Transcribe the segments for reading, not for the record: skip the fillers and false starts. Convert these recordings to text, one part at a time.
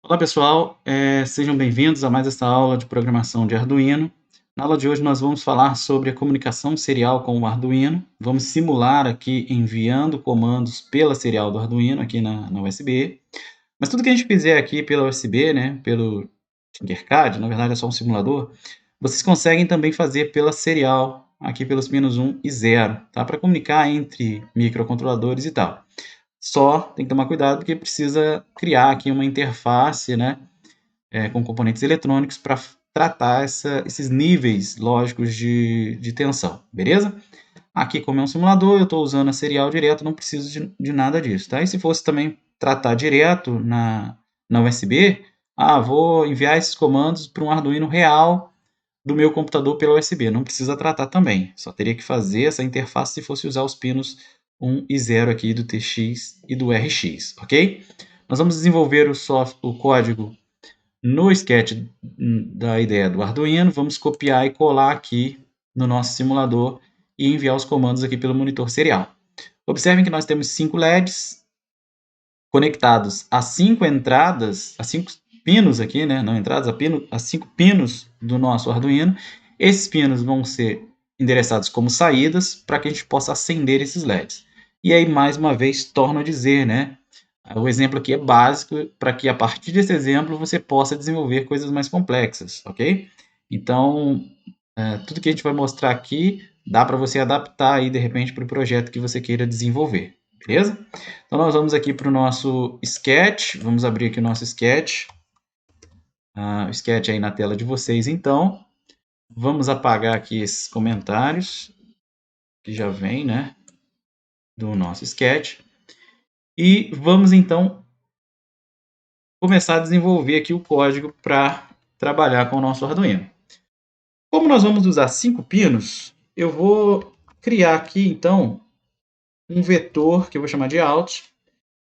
Olá pessoal, sejam bem-vindos a mais esta aula de programação de Arduino. Na aula de hoje nós vamos falar sobre a comunicação serial com o Arduino. Vamos simular aqui enviando comandos pela serial do Arduino aqui na USB. Mas tudo que a gente fizer aqui pela USB, né, pelo Tinkercad, na verdade é só um simulador, vocês conseguem também fazer pela serial, aqui pelos pinos 1 e 0, tá? Para comunicar entre microcontroladores e tal. Só tem que tomar cuidado porque precisa criar aqui uma interface, né, com componentes eletrônicos para tratar esses níveis lógicos de tensão, beleza? Aqui, como é um simulador, eu estou usando a serial direto, não preciso de nada disso, tá? E se fosse também tratar direto na USB, vou enviar esses comandos para um Arduino real do meu computador pela USB, não precisa tratar também, só teria que fazer essa interface se fosse usar os pinos 1 e 0 aqui do TX e do RX, ok? Nós vamos desenvolver o código no sketch da ideia do Arduino, vamos copiar e colar aqui no nosso simulador e enviar os comandos aqui pelo monitor serial. Observem que nós temos 5 LEDs conectados a 5 entradas, a 5 pinos aqui, né? Não entradas, a 5 pinos do nosso Arduino. Esses pinos vão ser endereçados como saídas para que a gente possa acender esses LEDs. E aí, mais uma vez, torno a dizer, né? O exemplo aqui é básico para que, a partir desse exemplo, você possa desenvolver coisas mais complexas, ok? Então, tudo que a gente vai mostrar aqui dá para você adaptar aí, de repente, para o projeto que você queira desenvolver, beleza? Então, nós vamos aqui para o nosso sketch, vamos abrir aqui o nosso sketch, o sketch aí na tela de vocês, então. Vamos apagar aqui esses comentários, que já vem, né, do nosso sketch. E vamos, então, começar a desenvolver aqui o código para trabalhar com o nosso Arduino. Como nós vamos usar 5 pinos, eu vou criar aqui, então, um vetor que eu vou chamar de out.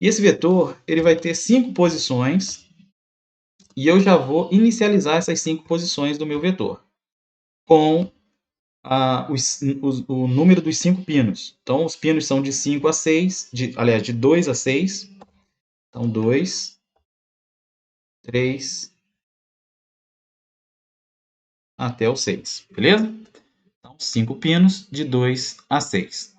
E esse vetor ele vai ter 5 posições e eu já vou inicializar essas 5 posições do meu vetor com o número dos 5 pinos. Então, os pinos são de 5 a 6, aliás, de 2 a 6. Então, 2, 3, até o 6, beleza? Então, 5 pinos de 2 a 6.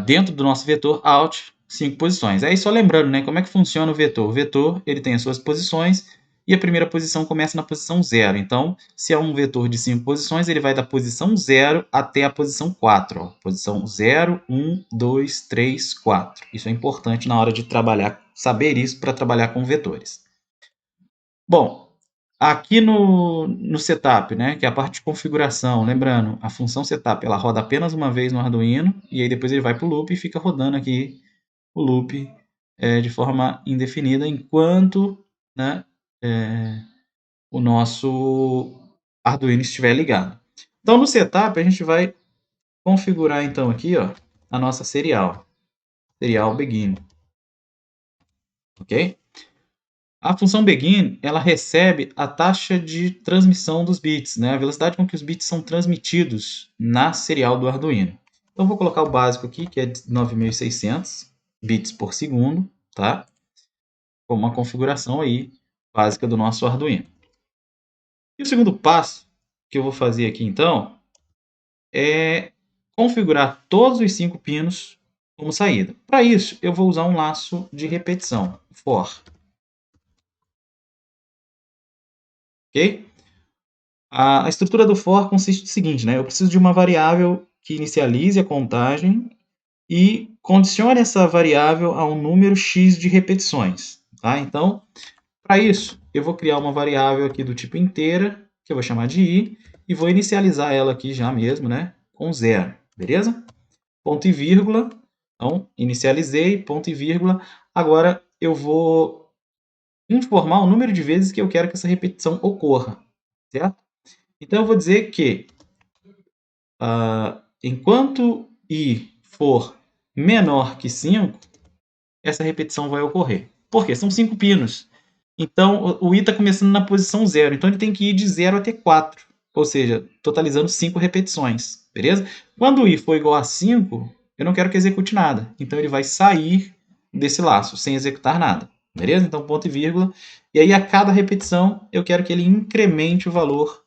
Dentro do nosso vetor out, 5 posições. Aí só lembrando, né, como é que funciona o vetor. O vetor ele tem as suas posições e a primeira posição começa na posição 0. Então, se é um vetor de 5 posições, ele vai da posição 0 até a posição 4. Ó. Posição 0, 1, 2, 3, 4. Isso é importante na hora de trabalhar, saber isso para trabalhar com vetores. Bom, aqui no setup, né, que é a parte de configuração, lembrando, a função setup ela roda apenas uma vez no Arduino e aí depois ele vai para o loop e fica rodando aqui o loop de forma indefinida enquanto, né, o nosso Arduino estiver ligado. Então no setup a gente vai configurar então aqui, ó, a nossa serial begin, ok? A função begin, ela recebe a taxa de transmissão dos bits, né? A velocidade com que os bits são transmitidos na serial do Arduino. Então, vou colocar o básico aqui, que é de 9.600 bits por segundo, tá? Como uma configuração aí básica do nosso Arduino. E o segundo passo que eu vou fazer aqui, então, é configurar todos os 5 pinos como saída. Para isso, eu vou usar um laço de repetição, for. Ok? A estrutura do for consiste no seguinte, né? Eu preciso de uma variável que inicialize a contagem e condicione essa variável a um número x de repetições. Tá? Então, para isso, eu vou criar uma variável aqui do tipo inteira, que eu vou chamar de i, e vou inicializar ela aqui já mesmo, né? Com 0, beleza? Ponto e vírgula. Então, inicializei, ponto e vírgula. Agora, eu vou informar o número de vezes que eu quero que essa repetição ocorra, certo? Então, eu vou dizer que enquanto i for menor que 5, essa repetição vai ocorrer. Por quê? São 5 pinos. Então, o i está começando na posição 0. Então, ele tem que ir de 0 até 4. Ou seja, totalizando 5 repetições. Beleza? Quando o i for igual a 5, eu não quero que execute nada. Então, ele vai sair desse laço, sem executar nada. beleza? Então, ponto e vírgula. E aí, a cada repetição, eu quero que ele incremente o valor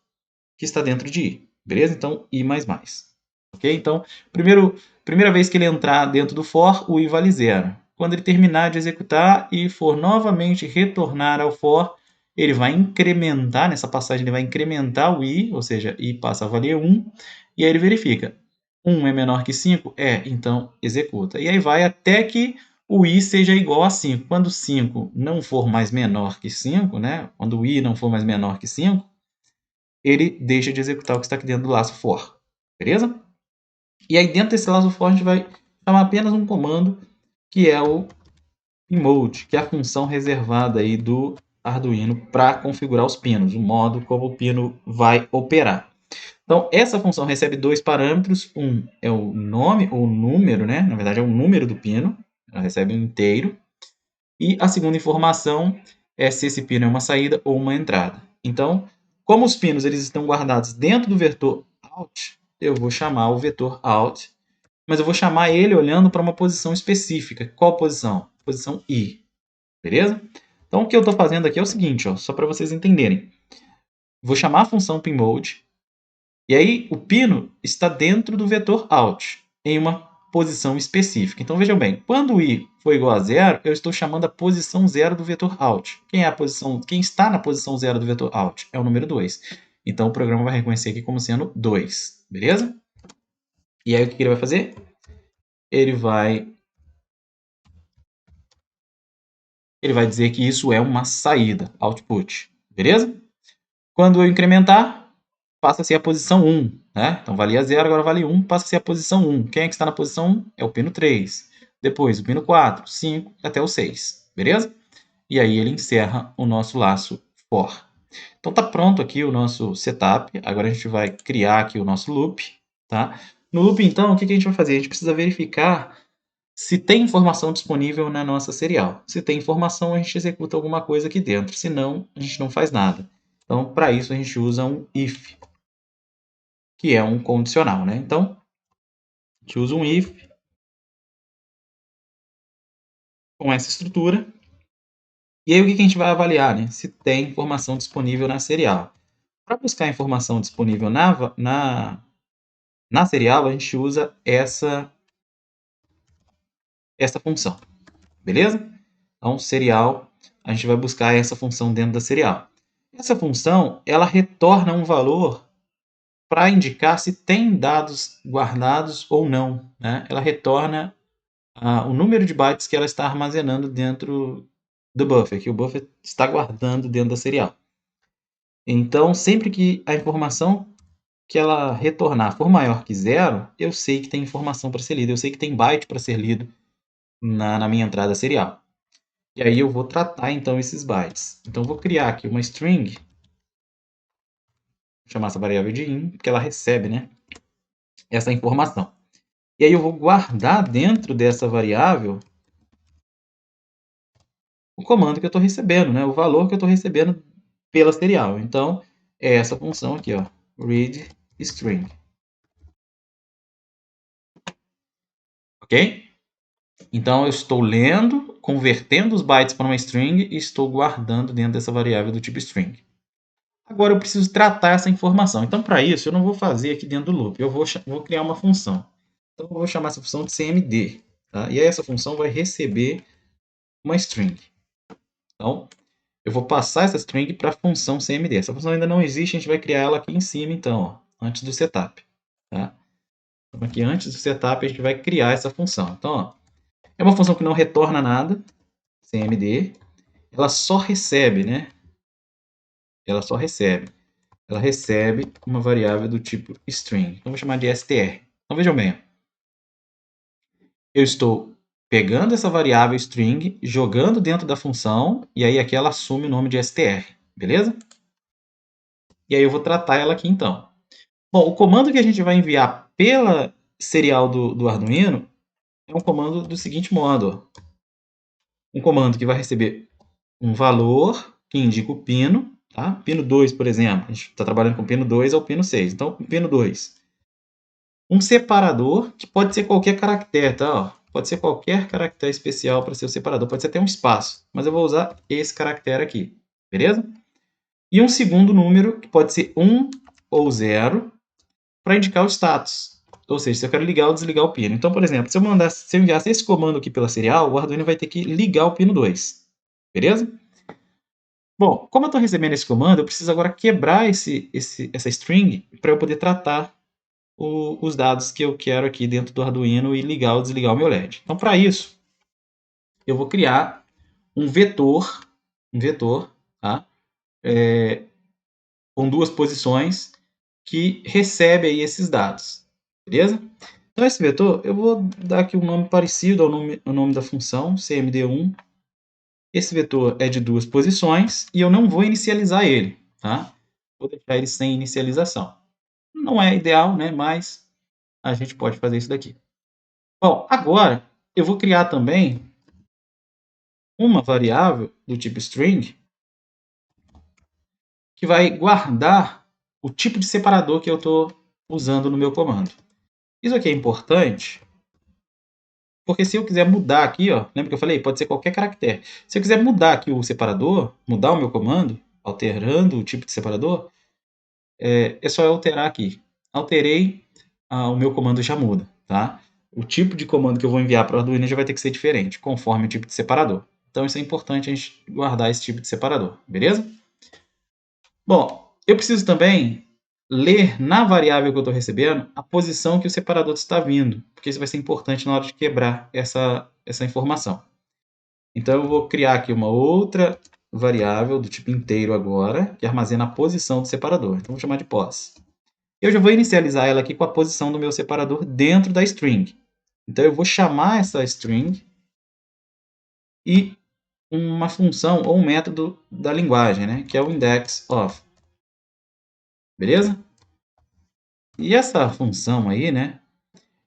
que está dentro de i, beleza? Então, i mais mais. Ok? Então, primeira vez que ele entrar dentro do for, o i vale 0. Quando ele terminar de executar e for novamente retornar ao for, ele vai incrementar, nessa passagem ele vai incrementar o i, ou seja, i passa a valer 1, e aí ele verifica. 1 é menor que 5? É, então executa. E aí vai até que o i seja igual a 5. Quando 5 não for mais menor que 5, né? Quando o i não for mais menor que 5, ele deixa de executar o que está aqui dentro do laço for. Beleza? E aí dentro desse laço for a gente vai chamar apenas um comando que é o pinMode, que é a função reservada aí do Arduino para configurar os pinos, o modo como o pino vai operar. Então, essa função recebe dois parâmetros. Um é o nome, ou número, né? Na verdade, é o número do pino. Ela recebe um inteiro. E a segunda informação é se esse pino é uma saída ou uma entrada. Então, como os pinos eles estão guardados dentro do vetor out, eu vou chamar o vetor out, mas eu vou chamar ele olhando para uma posição específica. Qual posição? Posição i. Beleza? Então, o que eu estou fazendo aqui é o seguinte, ó, só para vocês entenderem. Vou chamar a função pinMode, e aí o pino está dentro do vetor out, em uma posição específica. Então vejam bem, quando o i for igual a 0, eu estou chamando a posição 0 do vetor out. Quem está na posição 0 do vetor out? É o número 2. Então o programa vai reconhecer aqui como sendo 2, beleza? E aí o que ele vai fazer? Ele vai dizer que isso é uma saída, output, beleza? Quando eu incrementar, passa a ser a posição 1. Né? Então valia 0, agora vale 1, passa a ser a posição 1. Quem é que está na posição 1? É o pino 3. Depois o pino 4, 5 até o 6. Beleza? E aí ele encerra o nosso laço for. Então está pronto aqui o nosso setup. Agora a gente vai criar aqui o nosso loop. Tá? No loop, então, o que a gente vai fazer? A gente precisa verificar se tem informação disponível na nossa serial. Se tem informação, a gente executa alguma coisa aqui dentro. Se não, a gente não faz nada. Então, para isso, a gente usa um if, que é um condicional, né? Então, a gente usa um if com essa estrutura. E aí, o que a gente vai avaliar? Né? Se tem informação disponível na serial. Para buscar informação disponível na serial, a gente usa essa função. Beleza? Então, serial, a gente vai buscar essa função dentro da serial. Essa função, ela retorna um valor para indicar se tem dados guardados ou não. Né? Ela retorna o número de bytes que ela está armazenando dentro do buffer, que o buffer está guardando dentro da serial. Então, sempre que a informação que ela retornar for maior que 0, eu sei que tem informação para ser lida, eu sei que tem byte para ser lido na minha entrada serial. E aí eu vou tratar, então, esses bytes. Então, eu vou criar aqui uma string, vou chamar essa variável de in, porque ela recebe, né, essa informação. E aí eu vou guardar dentro dessa variável o comando que eu estou recebendo, né, o valor que eu estou recebendo pela serial. Então, é essa função aqui, ó, read string. Ok? Então, eu estou lendo, convertendo os bytes para uma string e estou guardando dentro dessa variável do tipo string. Agora, eu preciso tratar essa informação. Então, para isso, eu não vou fazer aqui dentro do loop. Eu vou criar uma função. Então, eu vou chamar essa função de cmd. Tá? E aí, essa função vai receber uma string. Então, eu vou passar essa string para a função cmd. Essa função ainda não existe, a gente vai criar ela aqui em cima, então, ó, antes do setup. Tá? Então, aqui antes do setup, a gente vai criar essa função. Então, ó, é uma função que não retorna nada, cmd. Ela só recebe, né? Ela recebe uma variável do tipo string. Então, vou chamar de str. Então, vejam bem. Eu estou pegando essa variável string, jogando dentro da função, e aí aqui ela assume o nome de str. Beleza? E aí eu vou tratar ela aqui, então. Bom, o comando que a gente vai enviar pela serial do Arduino é um comando do seguinte modo. Ó. Um comando que vai receber um valor que indica o pino. Tá? Pino 2, por exemplo. A gente está trabalhando com pino 2 ao pino 6. Então, pino 2. Um separador, que pode ser qualquer caractere. Tá? Ó. pode ser qualquer caractere especial para ser o separador, pode ser até um espaço, mas eu vou usar esse caractere aqui, beleza? E um segundo número, que pode ser 1 ou 0, para indicar o status. Ou seja, se eu quero ligar ou desligar o pino. Então, por exemplo, se eu enviasse esse comando aqui pela serial, o Arduino vai ter que ligar o pino 2. Beleza? Bom, como eu estou recebendo esse comando, eu preciso agora quebrar essa string para eu poder tratar os dados que eu quero aqui dentro do Arduino e ligar ou desligar o meu LED. Então, para isso, eu vou criar um vetor, tá? Com duas posições que recebe aí esses dados, beleza? Então, esse vetor, eu vou dar aqui um nome parecido ao nome da função, cmd1. Esse vetor é de duas posições e eu não vou inicializar ele, tá? Vou deixar ele sem inicialização. Não é ideal, né? Mas a gente pode fazer isso daqui. Bom, agora eu vou criar também uma variável do tipo string que vai guardar o tipo de separador que eu estou usando no meu comando. Isso aqui é importante, porque se eu quiser mudar aqui, ó, lembra que eu falei? Pode ser qualquer caractere. Se eu quiser mudar aqui o separador, mudar o meu comando, alterando o tipo de separador, é só eu alterar aqui. Alterei, o meu comando já muda, tá? O tipo de comando que eu vou enviar para o Arduino já vai ter que ser diferente, conforme o tipo de separador. Então, isso é importante a gente guardar esse tipo de separador, beleza? Bom, eu preciso também ler na variável que eu estou recebendo a posição que o separador está vindo, porque isso vai ser importante na hora de quebrar essa informação. Então, eu vou criar aqui uma outra variável do tipo inteiro agora, que armazena a posição do separador. Então, vou chamar de pos. Eu já vou inicializar ela aqui com a posição do meu separador dentro da string. Então, eu vou chamar essa string e uma função ou um método da linguagem, né, que é o index_of. Beleza? E essa função aí, né,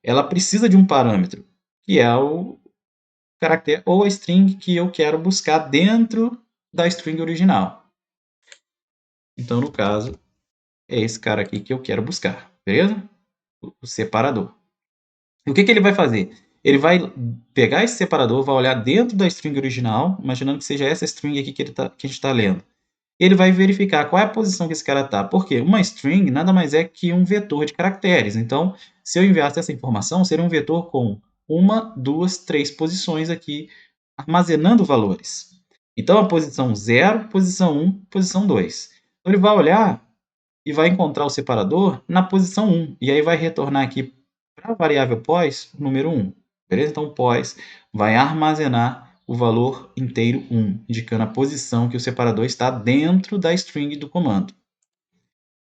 ela precisa de um parâmetro, que é o caractere ou a string que eu quero buscar dentro da string original. Então, no caso, é esse cara aqui que eu quero buscar, beleza? O separador. E o que ele vai fazer? Ele vai pegar esse separador, vai olhar dentro da string original, imaginando que seja essa string aqui que a gente está lendo. Ele vai verificar qual é a posição que esse cara está. Porque uma string nada mais é que um vetor de caracteres. Então, se eu enviasse essa informação, seria um vetor com 1, 2, 3 posições aqui, armazenando valores. Então, a posição 0, posição 1, posição 2. Então, ele vai olhar e vai encontrar o separador na posição 1. E aí vai retornar aqui para a variável pos o número 1. Beleza? Então, pos vai armazenar o valor inteiro 1, indicando a posição que o separador está dentro da string do comando.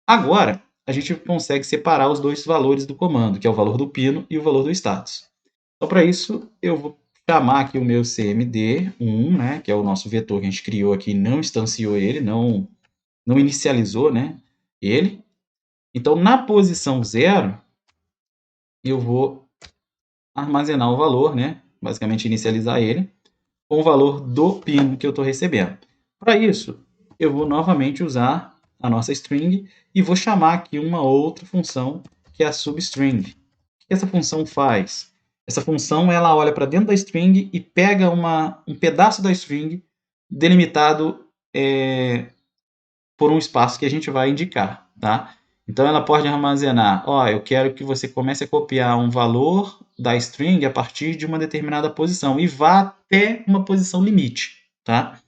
Agora, a gente consegue separar os dois valores do comando, que é o valor do pino e o valor do status. Então, para isso, eu vou chamar aqui o meu cmd1, né, que é o nosso vetor que a gente criou aqui, não instanciou ele, não inicializou, né, ele. Então, na posição 0, eu vou armazenar o valor, né, basicamente inicializar ele, com o valor do pino que eu estou recebendo. Para isso, eu vou novamente usar a nossa string e vou chamar aqui uma outra função, que é a substring. O que essa função faz? Essa função ela olha para dentro da string e pega um pedaço da string delimitado por um espaço que a gente vai indicar, tá? Então, ela pode armazenar, eu quero que você comece a copiar um valor da string a partir de uma determinada posição e vá até uma posição limite, tá?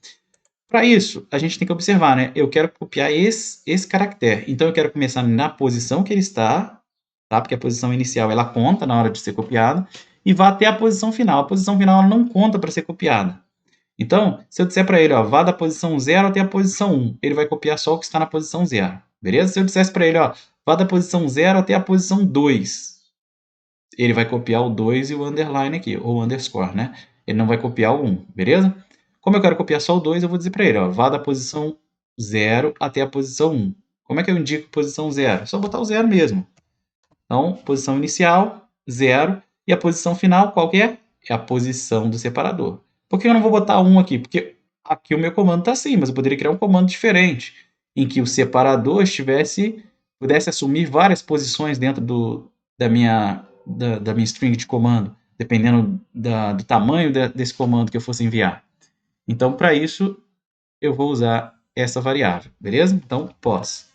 Para isso, a gente tem que observar, né? Eu quero copiar esse caractere. Então, eu quero começar na posição que ele está, tá? Porque a posição inicial, ela conta na hora de ser copiada, e vá até a posição final. A posição final ela não conta para ser copiada. Então, se eu disser para ele, vá da posição 0 até a posição 1, ele vai copiar só o que está na posição 0. Beleza? Se eu dissesse para ele, vá da posição 0 até a posição 2, ele vai copiar o 2 e o underline aqui, ou o underscore, né? Ele não vai copiar o 1, beleza? Como eu quero copiar só o 2, eu vou dizer para ele, vá da posição 0 até a posição 1. Como é que eu indico posição 0? É só botar o 0 mesmo. Então, posição inicial, 0, e a posição final, qual que é? É a posição do separador. Por que eu não vou botar 1 aqui? Porque aqui o meu comando está assim, mas eu poderia criar um comando diferente, em que o separador pudesse assumir várias posições dentro da minha string de comando. dependendo do tamanho desse comando que eu fosse enviar. Então, para isso, eu vou usar essa variável, beleza? Então, pos.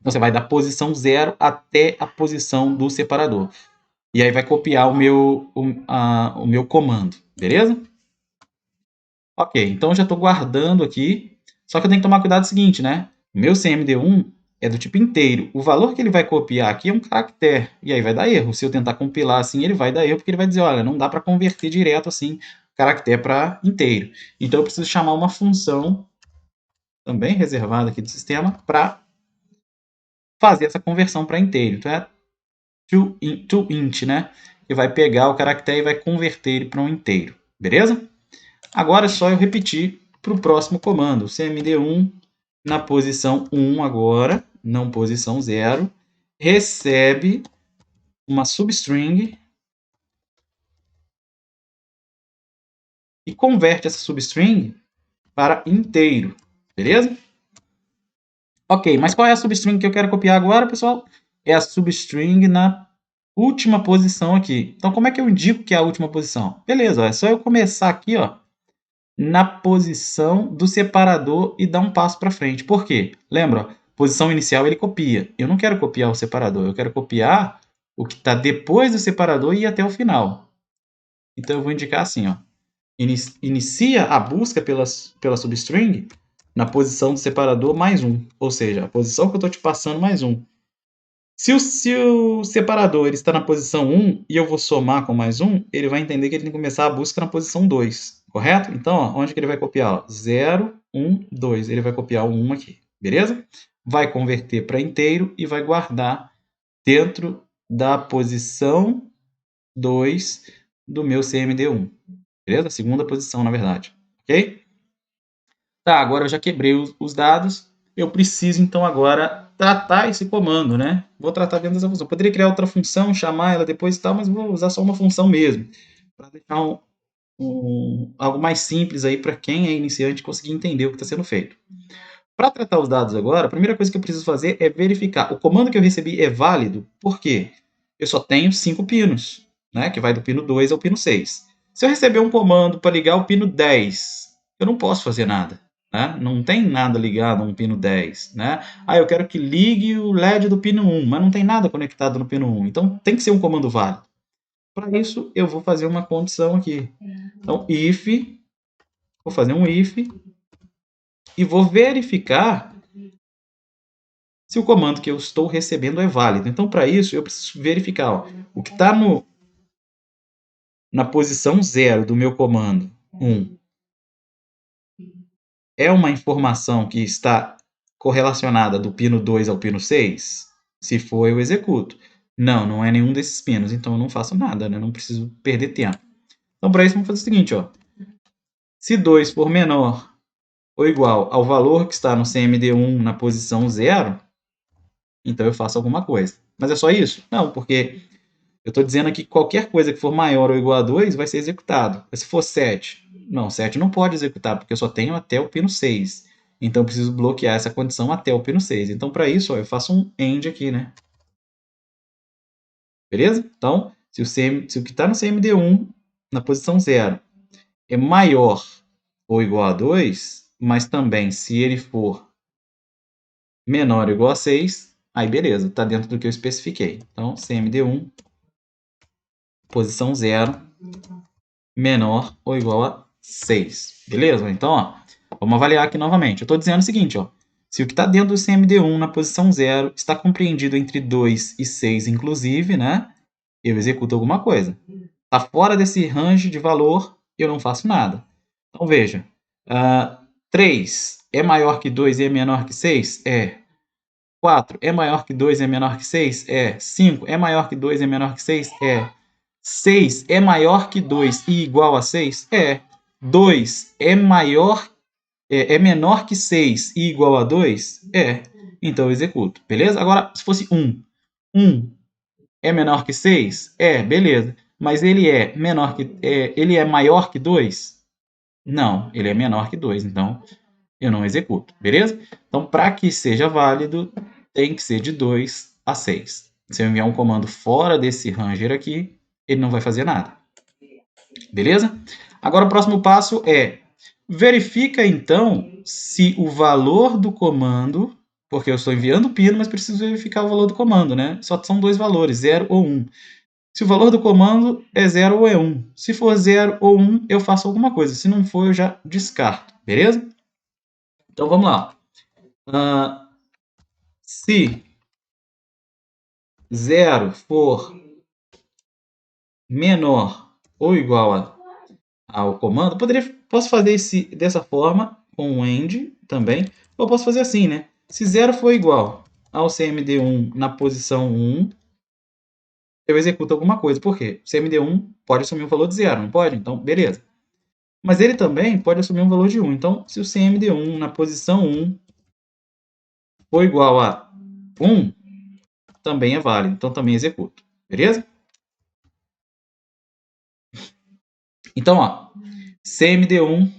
Então, você vai da posição 0 até a posição do separador. E aí vai copiar o meu comando, beleza? Ok, então eu já estou guardando aqui. Só que eu tenho que tomar cuidado com o seguinte, né? O meu CMD1 é do tipo inteiro. O valor que ele vai copiar aqui é um caractere. E aí vai dar erro. Se eu tentar compilar assim, ele vai dar erro, porque ele vai dizer, olha, não dá para converter direto assim caractere para inteiro. Então eu preciso chamar uma função também reservada aqui do sistema para fazer essa conversão para inteiro. Então é toInt, né? Que vai pegar o caractere e vai converter ele para um inteiro. Beleza? Agora é só eu repetir para o próximo comando. CMD1 na posição 1 agora, não posição 0, recebe uma substring e converte essa substring para inteiro. Beleza? Ok, mas qual é a substring que eu quero copiar agora, pessoal? É a substring na última posição aqui. Então, como é que eu indico que é a última posição? Beleza, ó, é só eu começar aqui, ó, na posição do separador e dar um passo para frente. Por quê? Lembra, ó, posição inicial ele copia. Eu não quero copiar o separador, eu quero copiar o que está depois do separador e ir até o final. Então, eu vou indicar assim, ó, inicia a busca pela substring na posição do separador mais 1, ou seja, a posição que eu estou te passando mais 1. Se o separador ele está na posição 1 e eu vou somar com mais 1, ele vai entender que ele tem que começar a busca na posição 2, correto? Então, ó, onde que ele vai copiar? Ó, 0, 1, 2. Ele vai copiar o 1 aqui, beleza? Vai converter para inteiro e vai guardar dentro da posição 2 do meu CMD1, beleza? Segunda posição, na verdade, ok? Tá, agora eu já quebrei os dados, eu preciso então agora tratar esse comando, né? Vou tratar dentro dessa função. Poderia criar outra função, chamar ela depois e tal, mas vou usar só uma função mesmo, para deixar algo mais simples aí para quem é iniciante conseguir entender o que está sendo feito. Para tratar os dados agora, a primeira coisa que eu preciso fazer é verificar. O comando que eu recebi é válido, por quê? Eu só tenho 5 pinos, né? Que vai do pino 2 ao pino 6. Se eu receber um comando para ligar o pino 10, eu não posso fazer nada. Né? Não tem nada ligado a um pino 10. Né? Ah, eu quero que ligue o LED do pino 1, mas não tem nada conectado no pino 1. Então tem que ser um comando válido. Para isso, eu vou fazer uma condição aqui. Então, if, vou fazer um if e vou verificar se o comando que eu estou recebendo é válido. Então, para isso, eu preciso verificar ó, o que está na posição 0 do meu comando 1 é uma informação que está correlacionada do pino 2 ao pino 6? Se for, eu executo. Não, não é nenhum desses pinos, então eu não faço nada, né? Não preciso perder tempo. Então, para isso, vamos fazer o seguinte, ó. Se 2 for menor ou igual ao valor que está no CMD1 na posição 0, então eu faço alguma coisa. Mas é só isso? Não, porque eu estou dizendo aqui que qualquer coisa que for maior ou igual a 2 vai ser executado. Mas se for 7, não, 7 não pode executar, porque eu só tenho até o pino 6. Então eu preciso bloquear essa condição até o pino 6. Então para isso, ó, eu faço um AND aqui, né? Beleza? Então, se o que está no CMD1, na posição 0, é maior ou igual a 2, mas também se ele for menor ou igual a 6, aí beleza, está dentro do que eu especifiquei. Então, CMD1, posição 0, menor ou igual a 6. Beleza? Então, ó, vamos avaliar aqui novamente. Eu estou dizendo o seguinte, ó, se o que está dentro do CMD1 na posição 0 está compreendido entre 2 e 6, inclusive, né, eu executo alguma coisa. Está fora desse range de valor, eu não faço nada. Então, veja, 3 é maior que 2 e é menor que 6? É. 4 é maior que 2 e é menor que 6? É. 5 é maior que 2 e é menor que 6? É. 6 é maior que 2 e igual a 6? É. 2 é menor que 6 e igual a 2? É. Então eu executo, beleza? Agora, se fosse 1. 1 é menor que 6? É, beleza. Mas ele é ele é maior que 2? Não, ele é menor que 2, então eu não executo, beleza? Então, para que seja válido, tem que ser de 2 a 6. Se eu enviar um comando fora desse ranger aqui, ele não vai fazer nada. Beleza? Agora o próximo passo é verifica então se o valor do comando, porque eu estou enviando o pino, mas preciso verificar o valor do comando, né? Só são dois valores, 0 ou 1. Se o valor do comando é 0 ou é 1. Se for 0 ou 1, eu faço alguma coisa. Se não for, eu já descarto. Beleza? Então vamos lá. Se 0 for menor ou igual ao comando, posso fazer dessa forma, com o end também, ou posso fazer assim, né? Se 0 for igual ao cmd1 na posição 1, eu executo alguma coisa. Por quê? O cmd1 pode assumir um valor de 0, não pode? Então, beleza. Mas ele também pode assumir um valor de 1. Então, se o cmd1 na posição 1 for igual a 1, também é válido. Então, também executo. Beleza? Então, ó, cmd1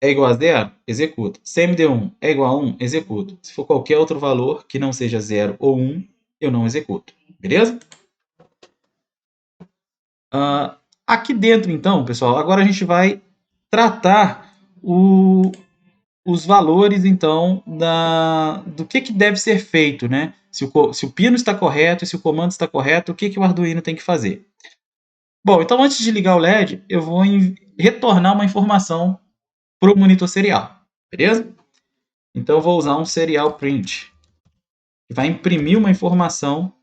é igual a 0, executo. cmd1 é igual a 1, executo. Se for qualquer outro valor que não seja 0 ou 1, eu não executo. Beleza? Aqui dentro, então, pessoal, agora a gente vai tratar os valores, então, do que deve ser feito, né? Se o pino está correto e se o comando está correto, o que o Arduino tem que fazer? Bom, então antes de ligar o LED, eu vou retornar uma informação para o monitor serial, beleza? Então eu vou usar um serial print, que vai imprimir uma informação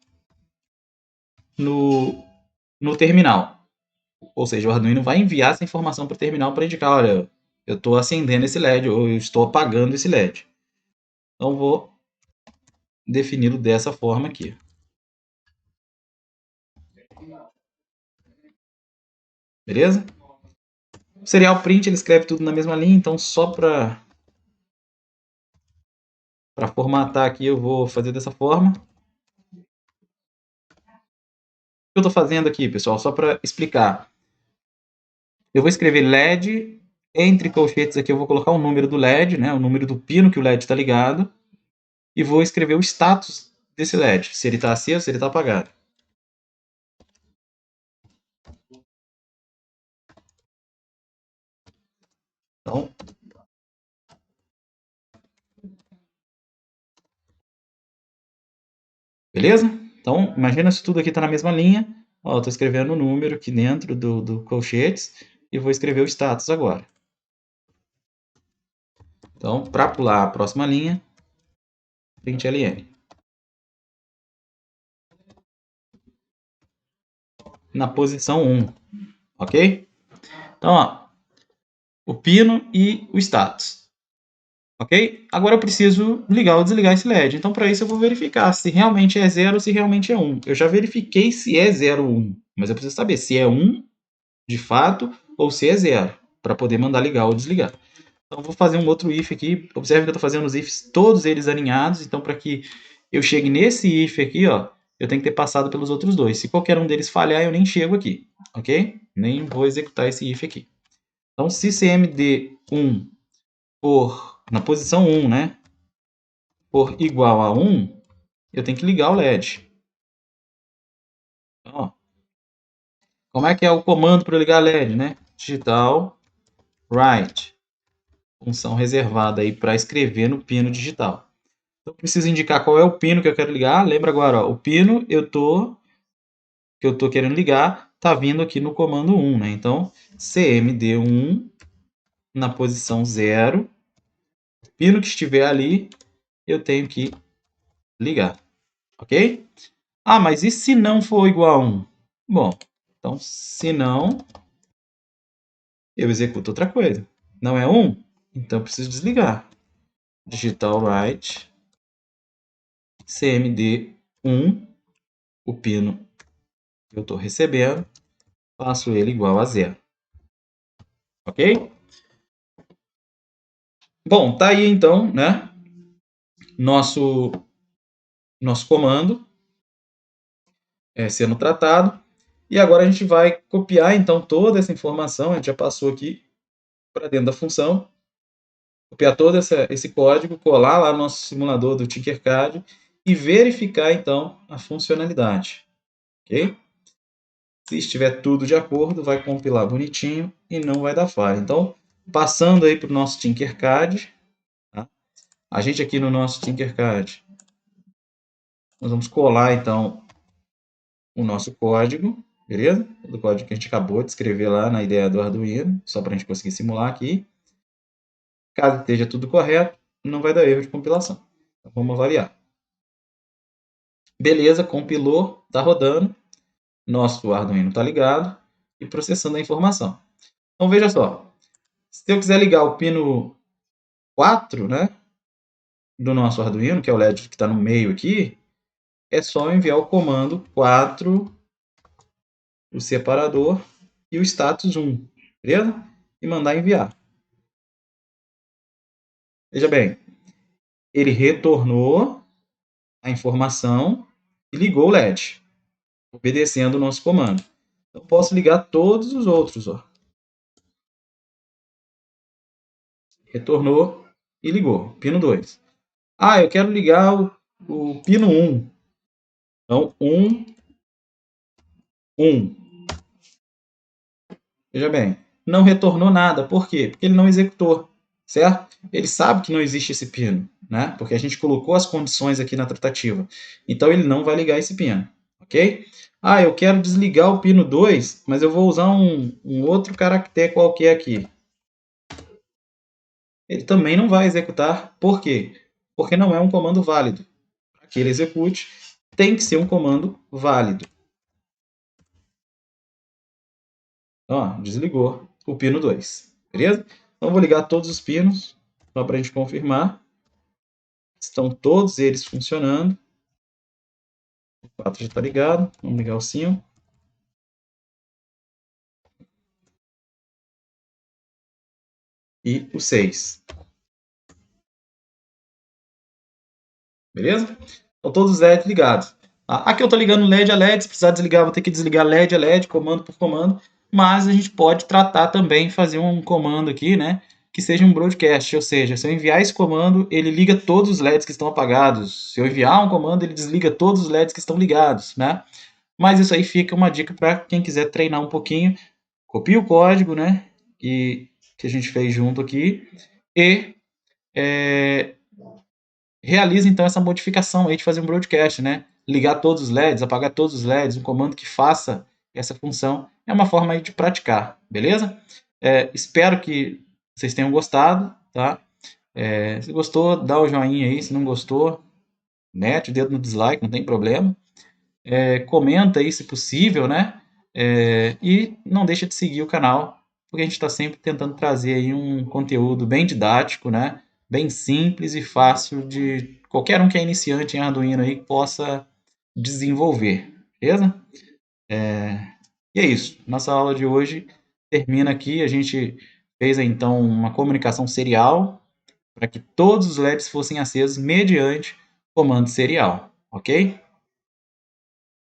no terminal. Ou seja, o Arduino vai enviar essa informação para o terminal para indicar, olha, eu estou acendendo esse LED ou eu estou apagando esse LED. Então vou defini-lo dessa forma aqui. Beleza? O serial print ele escreve tudo na mesma linha, então só para formatar aqui eu vou fazer dessa forma. O que eu estou fazendo aqui, pessoal, só para explicar. Eu vou escrever LED, entre colchetes aqui eu vou colocar o número do LED, né, o número do pino que o LED está ligado, e vou escrever o status desse LED, se ele está aceso, se ele está apagado. Então, beleza? Então, imagina se tudo aqui está na mesma linha. Ó, estou escrevendo o número aqui dentro do colchetes e vou escrever o status agora. Então, para pular a próxima linha, println. Na posição 1, ok? Então, ó, o pino e o status, ok? Agora eu preciso ligar ou desligar esse LED. Então, para isso eu vou verificar se realmente é 0 ou se realmente é 1. Eu já verifiquei se é 0 ou 1, mas eu preciso saber se é 1 de fato ou se é 0, para poder mandar ligar ou desligar. Então, vou fazer um outro if aqui. Observe que eu estou fazendo os ifs todos eles alinhados. Então, para que eu chegue nesse if aqui, ó, eu tenho que ter passado pelos outros dois. Se qualquer um deles falhar, eu nem chego aqui, ok? Nem vou executar esse if aqui. Então, se cmd1 for, na posição 1, né, for igual a 1, eu tenho que ligar o LED. Então, ó, como é que é o comando para ligar LED, né? Digital write, função reservada aí para escrever no pino digital. Então, eu preciso indicar qual é o pino que eu quero ligar. Lembra agora, ó, o pino que eu estou querendo ligar está vindo aqui no comando 1, né? Então, cmd1 na posição 0, o pino que estiver ali, eu tenho que ligar, ok? Ah, mas e se não for igual a 1? Bom, então, se não, eu executo outra coisa. Não é 1? Então, eu preciso desligar. Digital write cmd1, o pino que eu estou recebendo, faço ele igual a 0. Ok? Bom, tá aí então, né? Nosso comando sendo tratado. E agora a gente vai copiar então toda essa informação, a gente já passou aqui para dentro da função, copiar todo esse código, colar lá no nosso simulador do Tinkercad e verificar então a funcionalidade. Ok? Se estiver tudo de acordo, vai compilar bonitinho e não vai dar falha. Então, passando aí para o nosso Tinkercad, tá? A gente aqui no nosso Tinkercad, nós vamos colar então o nosso código, beleza? Do código que a gente acabou de escrever lá na ideia do Arduino, só para a gente conseguir simular aqui. Caso esteja tudo correto, não vai dar erro de compilação. Então, vamos avaliar. Beleza, compilou, está rodando. Nosso Arduino está ligado e processando a informação. Então, veja só. Se eu quiser ligar o pino 4, né, do nosso Arduino, que é o LED que está no meio aqui, é só enviar o comando 4, o separador e o status 1, beleza? E mandar enviar. Veja bem, ele retornou a informação e ligou o LED, obedecendo o nosso comando. Eu posso ligar todos os outros, ó. Retornou e ligou. Pino 2. Ah, eu quero ligar o pino 1. Então, 1, 1. Veja bem, não retornou nada. Por quê? Porque ele não executou, certo? Ele sabe que não existe esse pino, né? Porque a gente colocou as condições aqui na tratativa. Então, ele não vai ligar esse pino, ok? Ah, eu quero desligar o pino 2, mas eu vou usar um outro caractere qualquer aqui. Ele também não vai executar. Por quê? Porque não é um comando válido. Para que ele execute, tem que ser um comando válido. Ó, desligou o pino 2, beleza? Então, vou ligar todos os pinos, só para a gente confirmar. Estão todos eles funcionando. O 4 já está ligado. Vamos ligar o 5. E o 6. Beleza? Então, todos os LEDs ligados. Aqui eu estou ligando LED a LED. Se precisar desligar, vou ter que desligar LED a LED, comando por comando. Mas a gente pode tratar também, fazer um comando aqui, né? Que seja um broadcast, ou seja, se eu enviar esse comando, ele liga todos os LEDs que estão apagados. Se eu enviar um comando, ele desliga todos os LEDs que estão ligados, né? Mas isso aí fica uma dica para quem quiser treinar um pouquinho. Copie o código, né? Que a gente fez junto aqui e realiza então essa modificação aí de fazer um broadcast, né? Ligar todos os LEDs, apagar todos os LEDs, um comando que faça essa função. É uma forma aí de praticar, beleza? Espero que vocês tenham gostado, tá? Se gostou, dá o joinha aí. Se não gostou, mete o dedo no dislike, não tem problema. Comenta aí se possível, né? E não deixa de seguir o canal, porque a gente está sempre tentando trazer aí um conteúdo bem didático, né? Bem simples e fácil de qualquer um que é iniciante em Arduino aí possa desenvolver, beleza? E é isso. Nossa aula de hoje termina aqui. A gente fez então uma comunicação serial para que todos os LEDs fossem acesos mediante comando serial, ok?